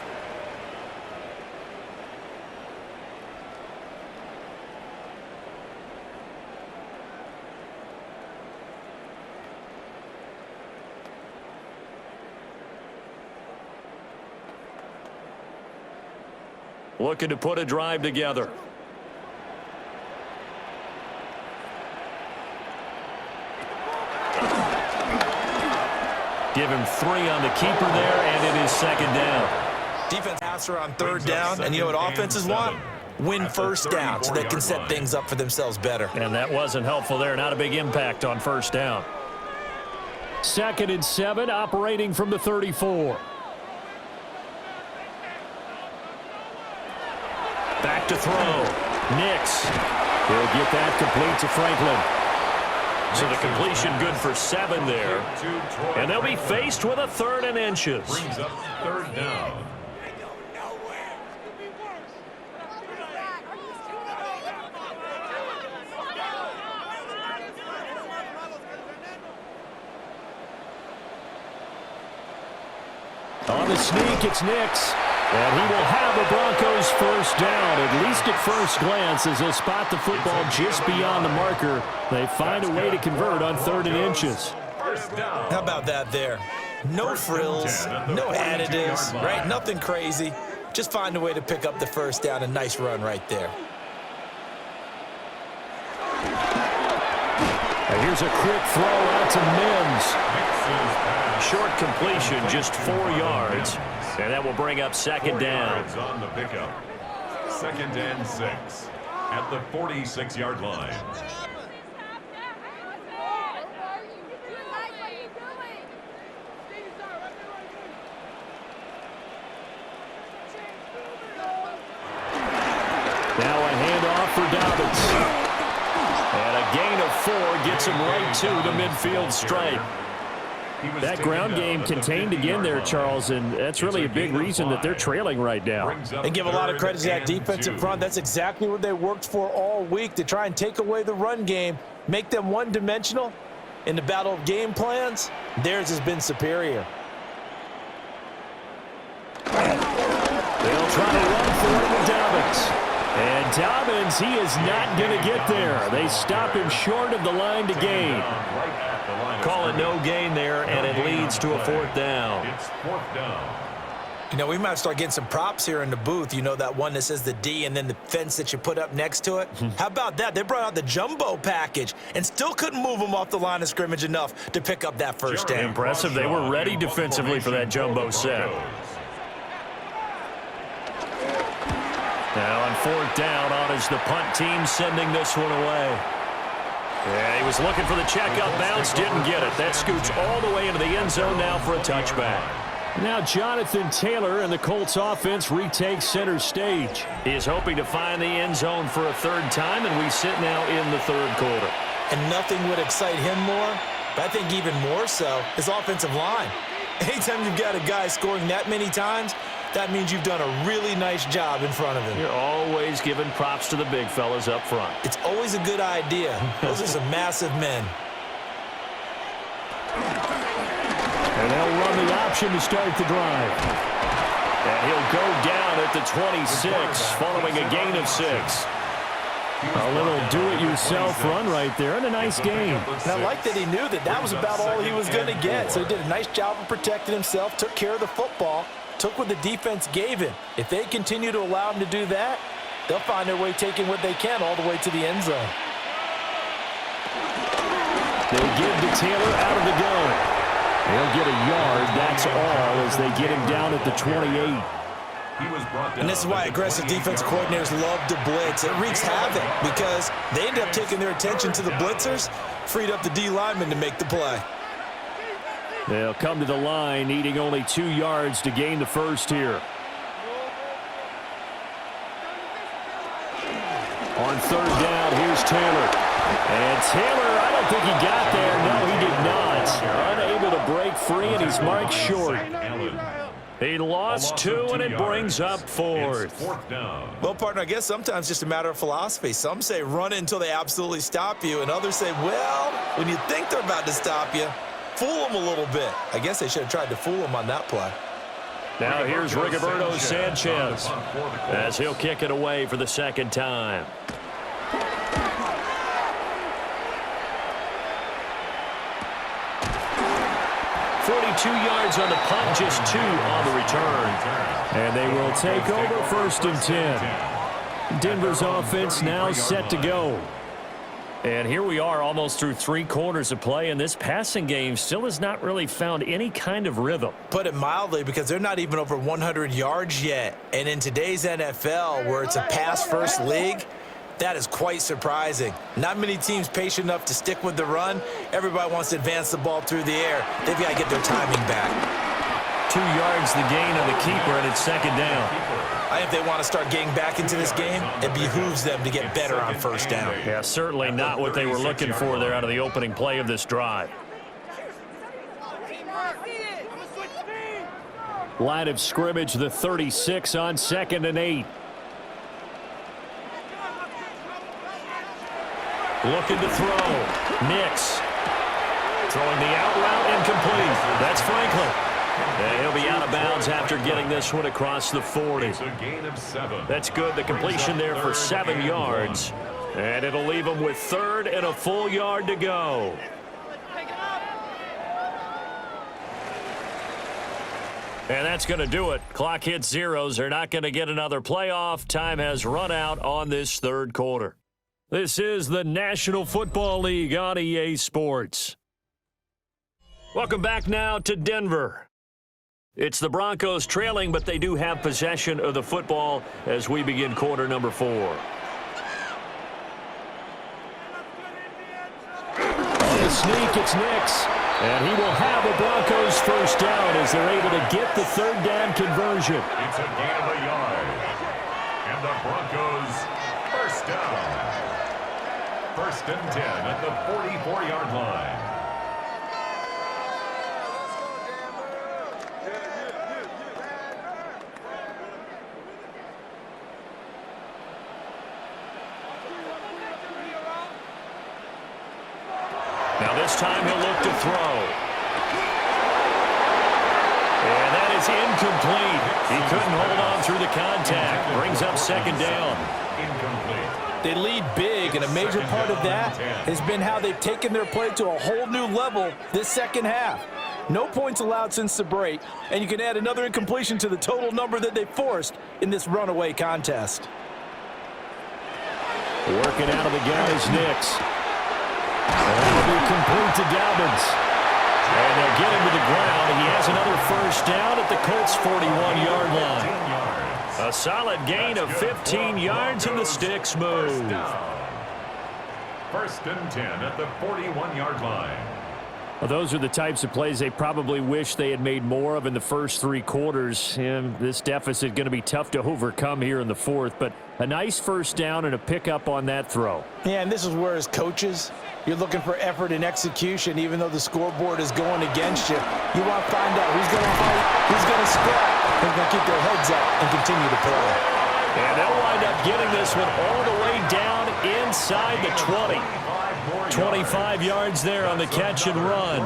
Looking to put a drive together. Give him 3 on the keeper there, and it is 2nd down. Defense passer on 3rd down, and you know what offenses want? Win 1st down so they can set things up for themselves better. And that wasn't helpful there. Not a big impact on 1st down. 2nd and 7, operating from the 34. Back to throw. Nix. He'll get that complete to Franklin. So the completion good for 7 there. And they'll be faced with a 3rd and inches. Brings up 3rd down. On the sneak, it's Nix. And he will have the Broncos 1st down, at least at first glance, as they'll spot the football just beyond the marker. They find a way to convert on 3rd and inches. How about that there? No frills, no additives, right? Nothing crazy. Just find a way to pick up the first down. A nice run right there. And here's a quick throw out to Mims. Short completion, just 4 yards. And that will bring up second down. On the pickup. 2nd and 6 at the 46-yard line. Now a handoff for Dobbins. And a gain of 4 gets him right to the midfield stripe. That ground game contained again there, Charles, and that's really a big reason that they're trailing right now. And give a lot of credit to that defensive front. That's exactly what they worked for all week, to try and take away the run game, make them one-dimensional. In the battle of game plans, theirs has been superior. They'll try to run for it with Dobbins. And Dobbins, he is not going to get there. They stop him short of the line to gain. Call it no gain there, and it leads to a 4th down. It's 4th down. You know, we might start getting some props here in the booth. You know, that one that says the D and then the fence that you put up next to it? How about that? They brought out the jumbo package and still couldn't move them off the line of scrimmage enough to pick up that first down. Impressive. They were ready defensively for that jumbo set. Now on 4th down, on is the punt team sending this one away. Yeah, he was looking for the checkup bounce, didn't get it. That scoots all the way into the end zone now for a touchback. Now Jonathan Taylor and the Colts offense retakes center stage. He is hoping to find the end zone for a 3rd time, and we sit now in the 3rd quarter. And nothing would excite him more, but I think even more so, his offensive line. Anytime you've got a guy scoring that many times, that means you've done a really nice job in front of him. You're always giving props to the big fellas up front. It's always a good idea. Those are some massive men. And they'll run the option to start the drive. And he'll go down at the 26, following a gain of 6. A little do-it-yourself run right there, and a nice game. And I like that he knew that that was about all he was going to get. So he did a nice job of protecting himself, took care of the football, took what the defense gave him. If they continue to allow him to do that, they'll find their way taking what they can all the way to the end zone. They give to Taylor out of the gun. He'll get a yard, that's all, as they get him down at the 28. And this is why aggressive defensive coordinators love to blitz. It wreaks havoc because they end up taking their attention to the blitzers, freed up the D lineman to make the play. They'll come to the line, needing only 2 yards to gain the first here. On 3rd down, here's Taylor. And Taylor, I don't think he got there. No, he did not. Unable to break free, and he's marked short. He lost 2, and it brings up 4th. Well, partner, I guess sometimes it's just a matter of philosophy. Some say run it until they absolutely stop you, and others say, well, when you think they're about to stop you, fool them a little bit. I guess they should have tried to fool them on that play. Now here's Rigoberto Sanchez as he'll kick it away for the 2nd time. Yards on the punt, just 2 on the return. And they will take over 1st and 10. Denver's offense now set to go. And here we are almost through 3 quarters of play, and this passing game still has not really found any kind of rhythm. Put it mildly, because they're not even over 100 yards yet. And in today's NFL, where it's a pass-first league, that is quite surprising. Not many teams patient enough to stick with the run. Everybody wants to advance the ball through the air. They've got to get their timing back. 2 yards the gain on the keeper, and it's 2nd down. I think if they want to start getting back into this game, it behooves them to get better on 1st down. Yeah, certainly not what they were looking for there out of the opening play of this drive. Line of scrimmage, the 36 on 2nd and 8. Looking to throw. Nix. Throwing the out route, incomplete. That's Franklin. And he'll be out of bounds after getting this one across the 40. It's a gain of 7. That's good. The completion there for 7 yards. And it'll leave him with 3rd and a full yard to go. And that's going to do it. Clock hits zeros. They're not going to get another playoff. Time has run out on this third quarter. This is the National Football League on EA Sports. Welcome back now to Denver. It's the Broncos trailing, but they do have possession of the football as we begin quarter number 4. On the sneak, it's Nix. And he will have a Broncos first down as they're able to get the third down conversion. It's a gain of a yard. And the Broncos first down. 1st and 10 at the 44-yard line. Now this time he'll look to throw. And that is incomplete. He couldn't hold on through the contact. Brings up 2nd down. Incomplete. They lead big, and a major part of that has been how they've taken their play to a whole new level this second half. No points allowed since the break, and you can add another incompletion to the total number that they forced in this runaway contest. Working out of the gun is Nix. That'll be complete to Dobbins. And they'll get him to the ground. He has another first down at the Colts' 41-yard line. A solid gain of 15 yards, and the sticks move. 1st and 10 at the 41-yard line. Well, those are the types of plays they probably wish they had made more of in the first 3 quarters. And this deficit going to be tough to overcome here in the 4th. But a nice first down and a pickup on that throw. Yeah, and this is where as coaches, you're looking for effort and execution, even though the scoreboard is going against you. You want to find out who's going to fight, who's going to scrap, who's going to keep their heads up and continue to play. And they'll wind up getting this one all the way down inside the 20. 25 yards there on the catch and run.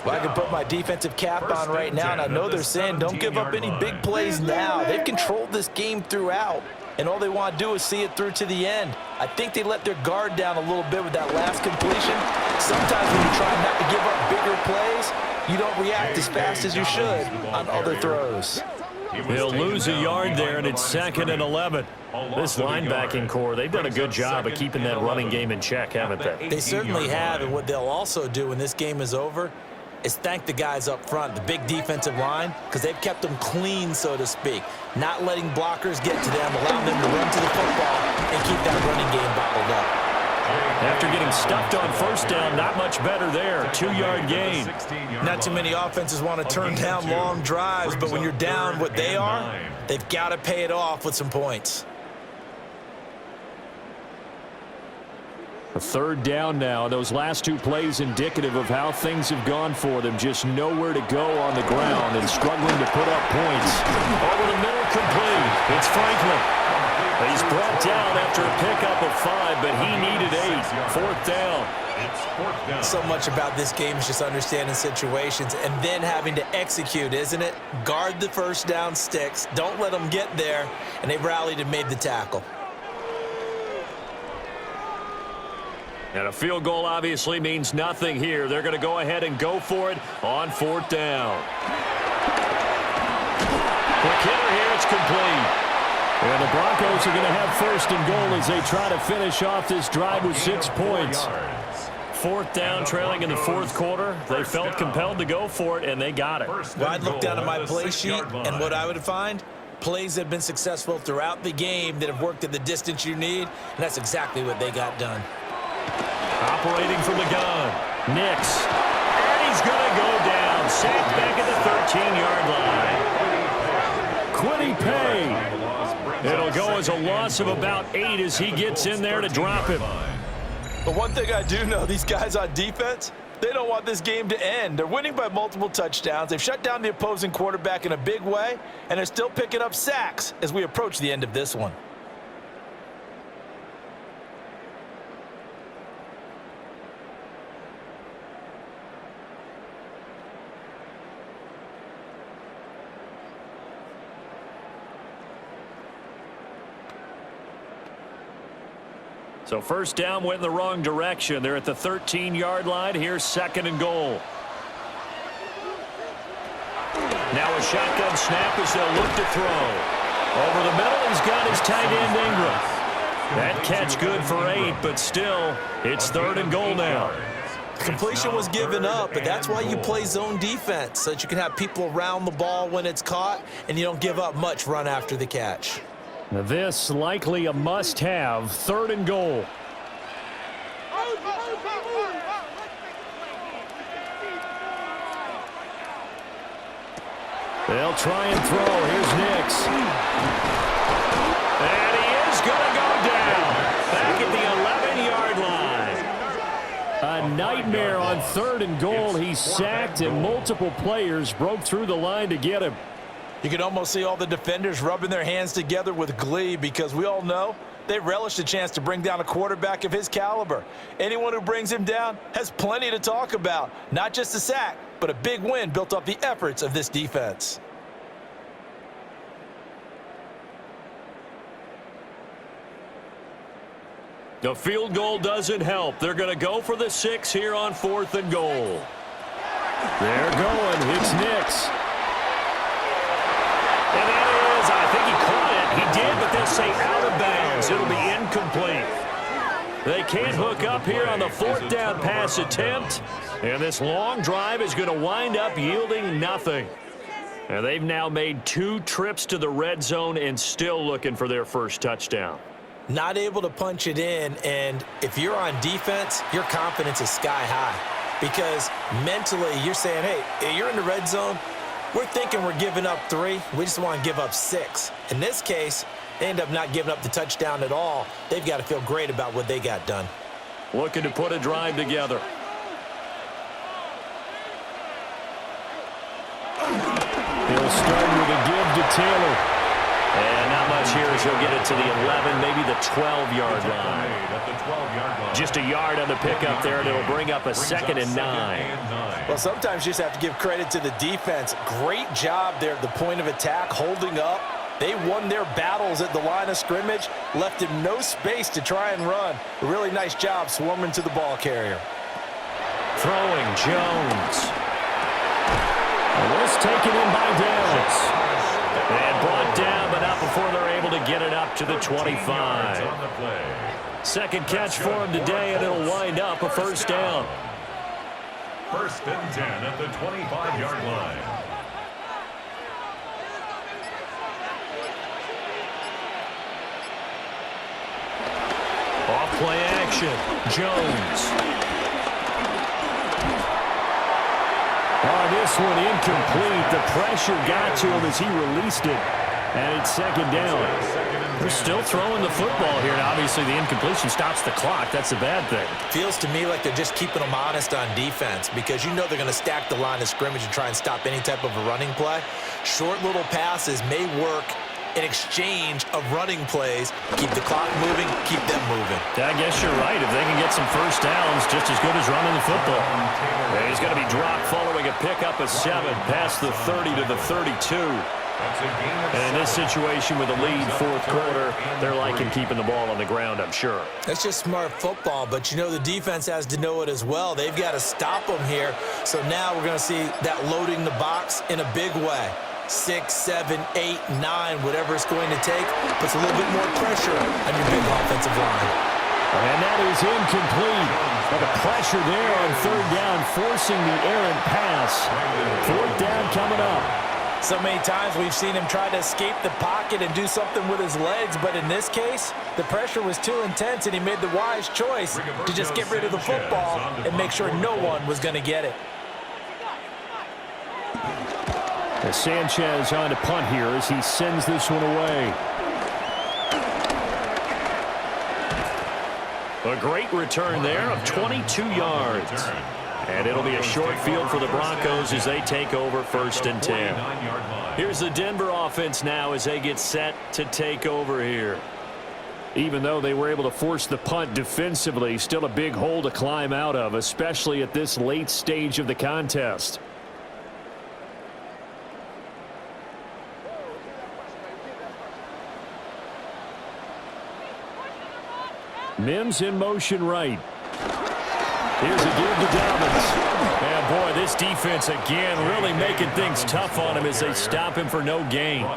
Well, I can put my defensive cap on right now, and I know they're saying don't give up any big plays now. They've controlled this game throughout, and all they want to do is see it through to the end. I think they let their guard down a little bit with that last completion. Sometimes when you try not to give up bigger plays, you don't react as fast as you should on other throws. He'll lose a yard there, and it's 2nd and 11. This linebacking core, they've done a good job of keeping that running game in check, haven't they? They certainly have, and what they'll also do when this game is over is thank the guys up front, the big defensive line, because they've kept them clean, so to speak, not letting blockers get to them, allowing them to run to the football and keep that running game bottled up. After getting stuffed on first down, not much better there. 2-yard gain. Not too many offenses want to turn down long drives, but when you're down what they are, they've got to pay it off with some points. A 3rd down now. Those last 2 plays indicative of how things have gone for them. Just nowhere to go on the ground and struggling to put up points. Over the middle, complete. It's Franklin. He's brought down after a pickup of 5, but he needed 8. 4th down. It's 4th down. So much about this game is just understanding situations and then having to execute, isn't it? Guard the first down sticks. Don't let them get there. And they rallied and made the tackle. And a field goal obviously means nothing here. They're going to go ahead and go for it on 4th down. The killer here, it's complete. And the Broncos are going to have 1st and goal as they try to finish off this drive with 6 points. 4th down, trailing in the 4th quarter. They felt compelled to go for it, and they got it. Well, I'd look down at my play sheet, and what I would find, plays have been successful throughout the game that have worked at the distance you need, and that's exactly what they got done. Operating from the gun, Nix. And he's going to go down. Sacked back at the 13-yard line. Quiddy Pay. It'll go as a loss of about 8 as he gets in there to drop him. But one thing I do know, these guys on defense, they don't want this game to end. They're winning by multiple touchdowns. They've shut down the opposing quarterback in a big way, and they're still picking up sacks as we approach the end of this one. So first down went in the wrong direction. They're at the 13-yard line. Here's 2nd and goal. now a shotgun snap as they'll look to throw. Over the middle, he's got his tight end Ingram. That catch good for 8, but still, it's 3rd and goal now. Completion was given up, but that's why you play zone defense, so that you can have people around the ball when it's caught, and you don't give up much run after the catch. Now this likely a must-have, 3rd and goal. They'll try and throw. Here's Nix. And he is going to go down. Back at the 11-yard line. A nightmare on 3rd and goal. He's sacked, and multiple players broke through the line to get him. You can almost see all the defenders rubbing their hands together with glee because we all know they relish the chance to bring down a quarterback of his caliber. Anyone who brings him down has plenty to talk about. Not just a sack, but a big win built off the efforts of this defense. The field goal doesn't help. They're going to go for the 6 here on 4th and goal. They're going. It's Nix. And that is, I think he caught it. He did, but they'll say out of bounds. It'll be incomplete. They can't hook up here on the 4th down pass attempt. And this long drive is going to wind up yielding nothing. And they've now made 2 trips to the red zone and still looking for their first touchdown. Not able to punch it in, and if you're on defense, your confidence is sky high. Because mentally, you're saying, hey, you're in the red zone. We're thinking we're giving up 3. We just want to give up 6. In this case, they end up not giving up the touchdown at all. They've got to feel great about what they got done. Looking to put a drive together. He'll start with a give to Taylor. And not much here as he'll get it to the 11, maybe the 12-yard line. Just a yard on the pickup there, and it'll bring up a 2nd and 9. Well, sometimes you just have to give credit to the defense. Great job there at the point of attack, holding up. They won their battles at the line of scrimmage, left him no space to try and run. A really nice job swarming to the ball carrier. Throwing Jones. And this taken in by Downs. And brought down, but not before they're able to get it up to the 25. 2nd catch for him today, and it'll wind up a 1st down. 1st and 10 at the 25-yard line. Off play action. Jones. This one incomplete. The pressure got to him as he released it. And it's 2nd down. They're still throwing the football here, and obviously the incompletion stops the clock. That's a bad thing. Feels to me like they're just keeping them honest on defense because you know they're going to stack the line of scrimmage and try and stop any type of a running play. Short little passes may work in exchange of running plays. Keep the clock moving, keep them moving. I guess you're right. If they can get some first downs, just as good as running the football. And he's going to be dropped following a pickup of 7 past the 30 to the 32. And in this situation with a lead 4th quarter, they're liking keeping the ball on the ground, I'm sure. That's just smart football, but you know the defense has to know it as well. They've got to stop them here. So now we're going to see that loading the box in a big way. 6, 7, 8, 9, whatever it's going to take, puts a little bit more pressure on your big offensive line. And that is incomplete. But the pressure there on 3rd down, forcing the errant pass. 4th down coming up. So many times we've seen him try to escape the pocket and do something with his legs, but in this case, the pressure was too intense, and he made the wise choice to just get rid of the football and make sure no one was going to get it. As Sanchez on to punt here as he sends this one away. A great return there of 22 yards. And it'll be a short field for the Broncos as they take over 1st and 10. Here's the Denver offense now as they get set to take over here. Even though they were able to force the punt defensively, still a big hole to climb out of, especially at this late stage of the contest. Mims in motion right. Here's a give to Dobbins. And boy, this defense again really making things tough on him as they stop him for no gain.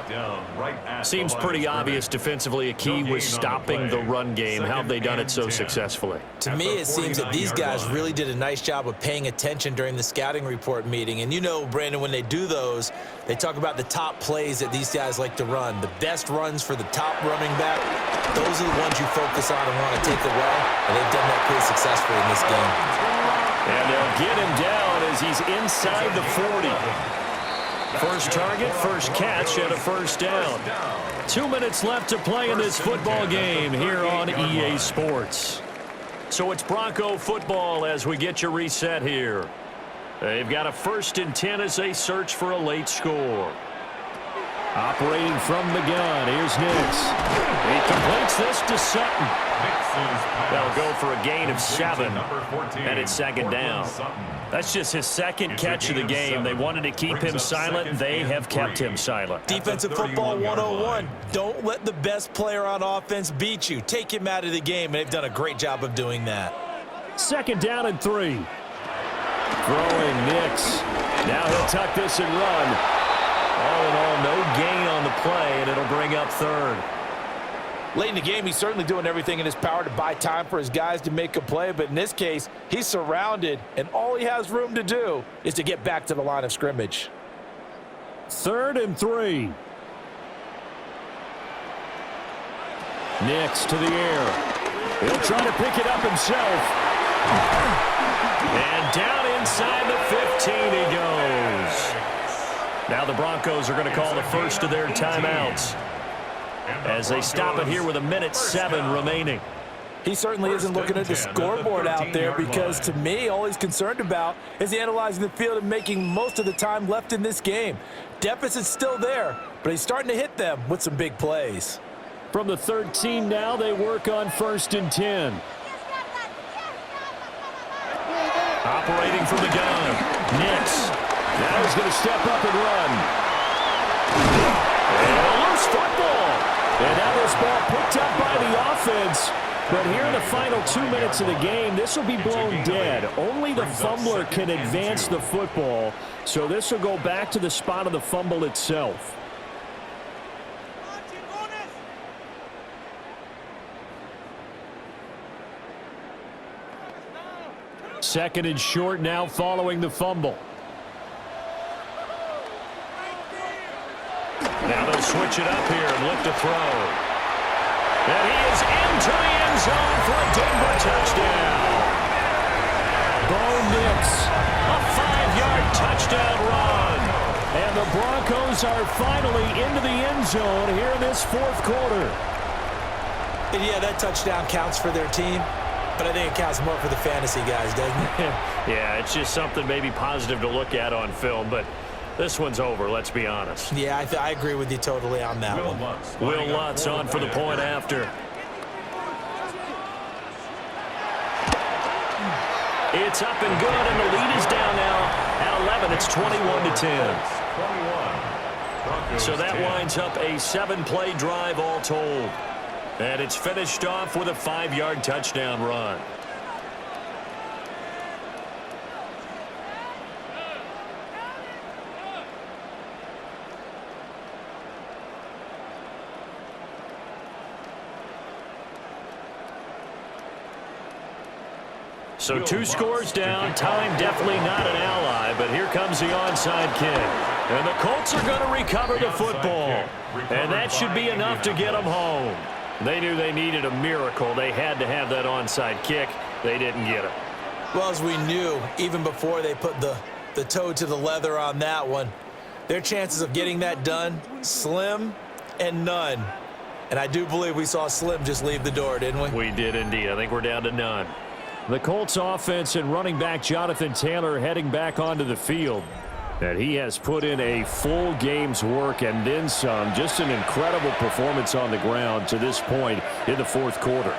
Seems pretty obvious defensively a key was stopping the run game. How have they done it so successfully? To me, it seems that these guys really did a nice job of paying attention during the scouting report meeting. And you know, Brandon, when they do those, they talk about the top plays that these guys like to run. The best runs for the top running back, those are the ones you focus on and want to take away. And they've done that pretty successfully in this game. And they'll get him down as he's inside the 40. First target, first catch, and a first down. 2 minutes left to play in this football game here on EA Sports. So it's Bronco football as we get you reset here. They've got a 1st and 10 as they search for a late score. Operating from the gun, here's Nix. He completes this to Sutton. They'll go for a gain of 7, and it's 2nd down. That's just his 2nd catch of the game. They wanted to keep him silent. They have kept him silent. Defensive football 101. Don't let the best player on offense beat you. Take him out of the game, and they've done a great job of doing that. 2nd down and 3. Throwing Nix. Now he'll tuck this and run. All in all, no gain on the play, and it'll bring up 3rd. Late in the game, he's certainly doing everything in his power to buy time for his guys to make a play, but in this case, he's surrounded, and all he has room to do is to get back to the line of scrimmage. 3rd and 3. Nix to the air. He'll try to pick it up himself. And down inside the 15 he goes. Now the Broncos are going to call the first of their timeouts as they stop it here with 1:07 remaining. He certainly isn't looking at the scoreboard out there because, to me, all he's concerned about is analyzing the field and making most of the time left in this game. Deficit's still there, but he's starting to hit them with some big plays. From the 13 now, they work on 1st and 10. Operating from the gun, Nix. Now he's going to step up and run. And a loose football. And now this ball picked up by the offense. But here in the final 2 minutes of the game, this will be blown dead. Only the fumbler can advance the football. So this will go back to the spot of the fumble itself. Second and short now following the fumble. Now they'll switch it up here and look to throw. And he is into the end zone for a Denver touchdown. Bo Nix, a 5-yard touchdown run. And the Broncos are finally into the end zone here in this 4th quarter. And yeah, that touchdown counts for their team, but I think it counts more for the fantasy guys, doesn't it? Yeah, it's just something maybe positive to look at on film, but this one's over, let's be honest. Yeah, I agree with you totally on that one. Will Lutz on for the point after. It's up and good, and the lead is down now at 11. It's 21-10. So that winds up a 7-play drive all told. And it's finished off with a 5-yard touchdown run. So 2 scores down. Time definitely not an ally, but here comes the onside kick. And the Colts are going to recover the football. And that should be enough to get them home. They knew they needed a miracle. They had to have that onside kick. They didn't get it. Well, as we knew, even before they put the toe to the leather on that one, their chances of getting that done, slim and none. And I do believe we saw Slim just leave the door, didn't we? We did indeed. I think we're down to none. The Colts offense and running back Jonathan Taylor heading back onto the field. And he has put in a full game's work and then some. Just an incredible performance on the ground to this point in the 4th quarter.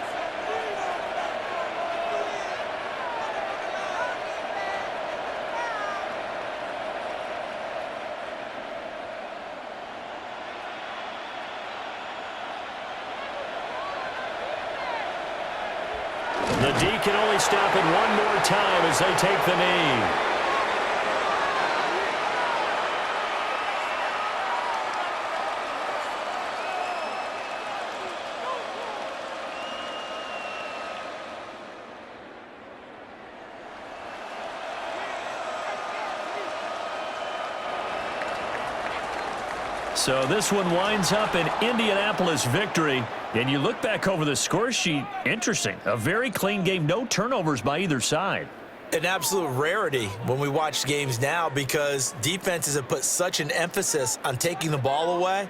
The D can only stop it one more time as they take the knee. So this one winds up an Indianapolis victory. And you look back over the score sheet, interesting. A very clean game, no turnovers by either side. An absolute rarity when we watch games now because defenses have put such an emphasis on taking the ball away.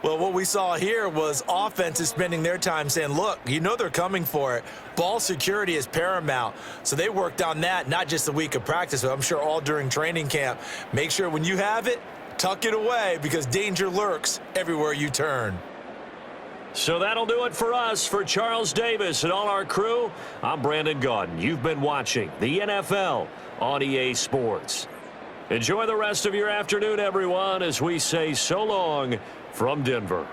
Well, what we saw here was offenses spending their time saying, look, you know they're coming for it. Ball security is paramount. So they worked on that, not just a week of practice, but I'm sure all during training camp. Make sure when you have it, tuck it away because danger lurks everywhere you turn. So that'll do it for us. For Charles Davis and all our crew, I'm Brandon Gaudin. You've been watching the NFL on EA Sports. Enjoy the rest of your afternoon, everyone, as we say so long from Denver.